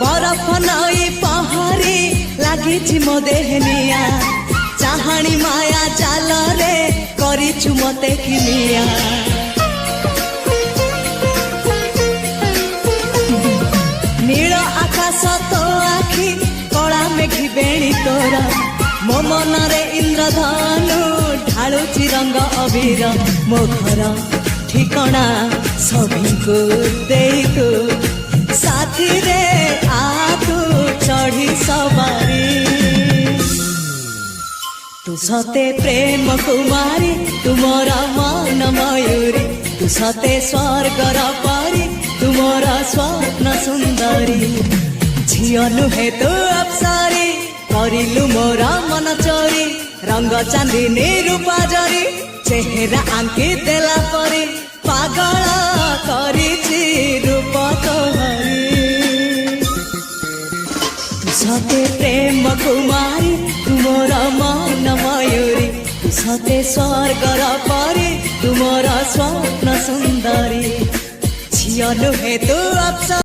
बरफ नई पहरी लगी मो देहनिया चाहाणी माया जाल रे करिछु मते किनिया नील आकाश तो आखि कला मेघी बेणी तोर मो मन रे इंद्रधनु ढालुची रंग अबीर मो घर ठिकଣା सभी को देतु साथी रे आतु चढ़ी सवारी तू सते प्रेम कुमारी तुमरा मन मयूरी तू सते स्वर्गर परी तुमरा स्वप्न सुंदरी झियो नुहे तू अप्सरी करिलु मोरा मन चोरी रंग चांदनी रूपा जरी चेहरा आंकी देला परी पागल करिछि रूप तोहरी तू सते प्रेम कुमारी तुमरा मन मयूरी तू सते स्वर्गर परी तुमरा स्वप्न सुंदरी झियो नुहे तू अप्सरी।